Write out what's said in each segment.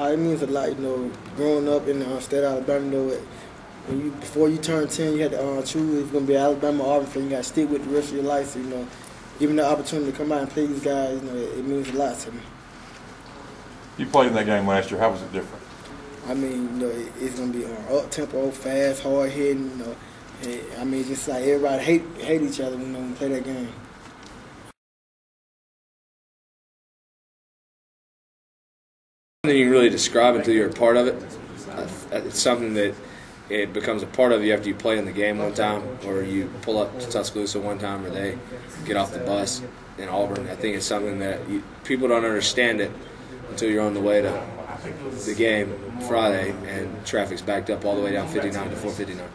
lot. It means a lot, growing up in the state of Alabama, before you turn 10, you had to choose if you're going to be Alabama or Auburn, you got to stick with the rest of your life. So, given the opportunity to come out and play these guys, it means a lot to me. You played in that game last year. How was it different? I mean, it's going to be up-tempo, fast, hard-hitting, just like everybody hate each other when we play that game. You can really describe until you're a part of it. It's something that it becomes a part of you after you play in the game one time, or you pull up to Tuscaloosa one time, or they get off the bus in Auburn. I think it's something that people don't understand it until you're on the way to the game Friday and traffic's backed up all the way down 59 to 459.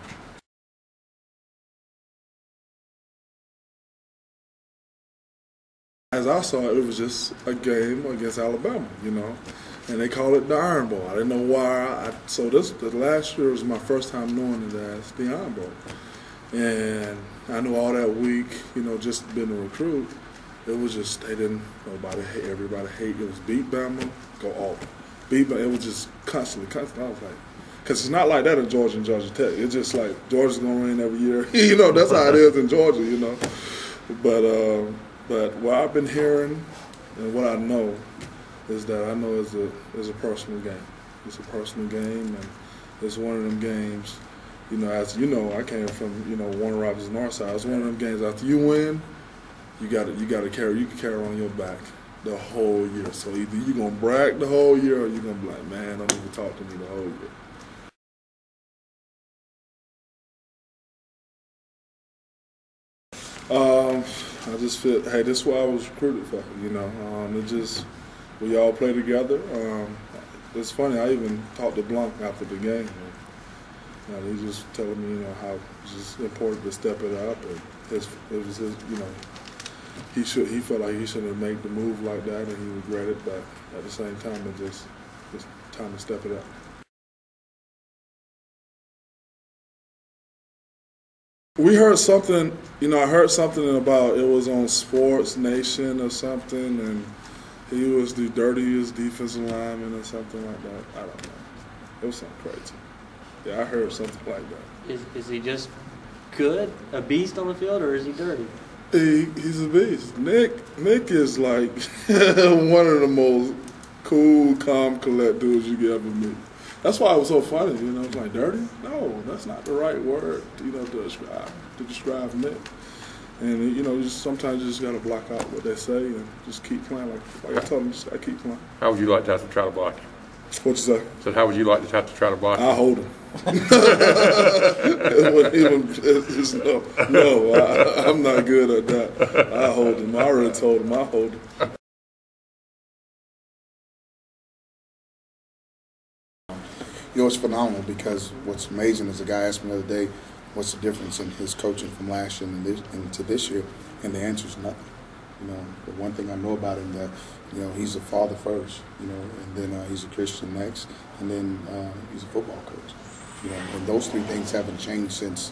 As I saw it, it was just a game against Alabama, and they call it the Iron Bowl. I didn't know why. The last year was my first time knowing it as the Iron Bowl, and I knew all that week, just being a recruit, it was just everybody hate. It was beat Bama, go off, beat Bama. It was just constantly. I was like, because it's not like that in Georgia and Georgia Tech. It's just like Georgia's gonna win every year. That's how it is in Georgia. But what I've been hearing and what I know is that I know it's a personal game. It's a personal game, and it's one of them games. As you know, I came from Warner Robins Northside. It's one of them games. After you win, you got to carry on your back the whole year. So either you're gonna brag the whole year, or you're gonna be like, man, don't even talk to me the whole year. I just feel, hey, this is what I was recruited for, we all play together. It's funny, I even talked to Blanc after the game. And he just telling me, how it's just important to step it up. And it was his, he felt like he shouldn't have made the move like that, and he regretted it, but at the same time, it's time to step it up. We heard something, I heard something about it was on Sports Nation or something, and he was the dirtiest defensive lineman or something like that. I don't know. It was something crazy. Yeah, I heard something like that. Is he just good, a beast on the field, or is he dirty? He's a beast. Nick is like one of the most cool, calm, collect dudes you could ever meet. That's why it was so funny, It's like, dirty? No, that's not the right word, to describe Nick. And, sometimes you just got to block out what they say and just keep playing. Like I told him, just got to keep playing. How would you like to have to try to block him? What you say? So how would you like to have to try to block him? I'll hold him. I'm not good at that. I hold him. I already told him I hold him. It's phenomenal because what's amazing is the guy asked me the other day, what's the difference in his coaching from last year and to this year, and the answer is nothing. The one thing I know about him that, he's a father first, and then he's a Christian next, and then he's a football coach. And those three things haven't changed since,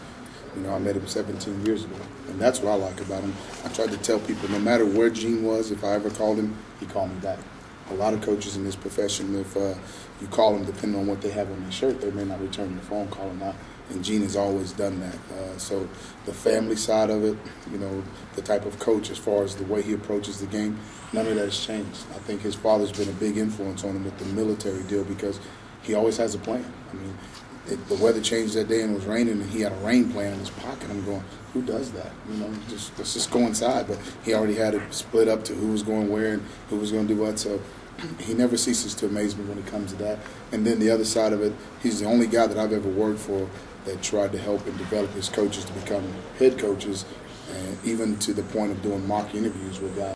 I met him 17 years ago. And that's what I like about him. I tried to tell people, no matter where Gene was, if I ever called him, he called me back. A lot of coaches in this profession, if you call them, depending on what they have on their shirt, they may not return the phone call or not. And Gene has always done that. So the family side of it, the type of coach as far as the way he approaches the game, none of that has changed. I think his father's been a big influence on him with the military deal because he always has a plan. The weather changed that day and it was raining, and he had a rain plan in his pocket. I'm going, who does that? Let's just go inside. But he already had it split up to who was going where and who was going to do what. So he never ceases to amaze me when it comes to that. And then the other side of it, he's the only guy that I've ever worked for that tried to help and develop his coaches to become head coaches, and even to the point of doing mock interviews with guys.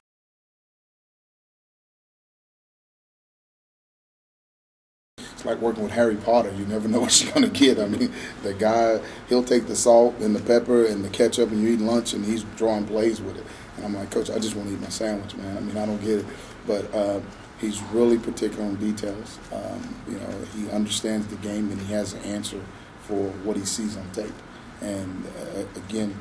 It's like working with Harry Potter. You never know what you're going to get. The guy, he'll take the salt and the pepper and the ketchup, and you eat lunch, and he's drawing plays with it. And I'm like, Coach, I just want to eat my sandwich, man. I don't get it. But he's really particular on details. He understands the game, and he has an answer for what he sees on tape. And again,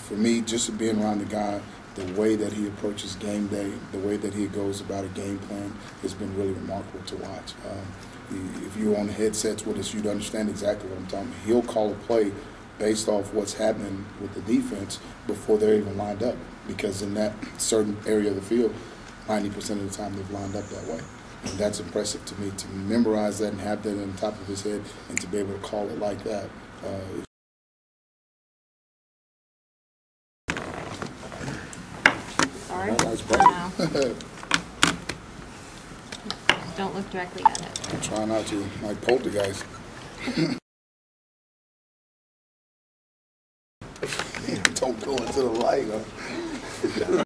for me, just being around the guy, the way that he approaches game day, the way that he goes about a game plan has been really remarkable to watch. If you're on the headsets with us, you'd understand exactly what I'm talking about. He'll call a play based off what's happening with the defense before they're even lined up, because in that certain area of the field, 90% of the time they've lined up that way. And that's impressive to me, to memorize that and have that on top of his head and to be able to call it like that. Sorry? That's No. Don't look directly at it. I'm trying not to, like poltergeist.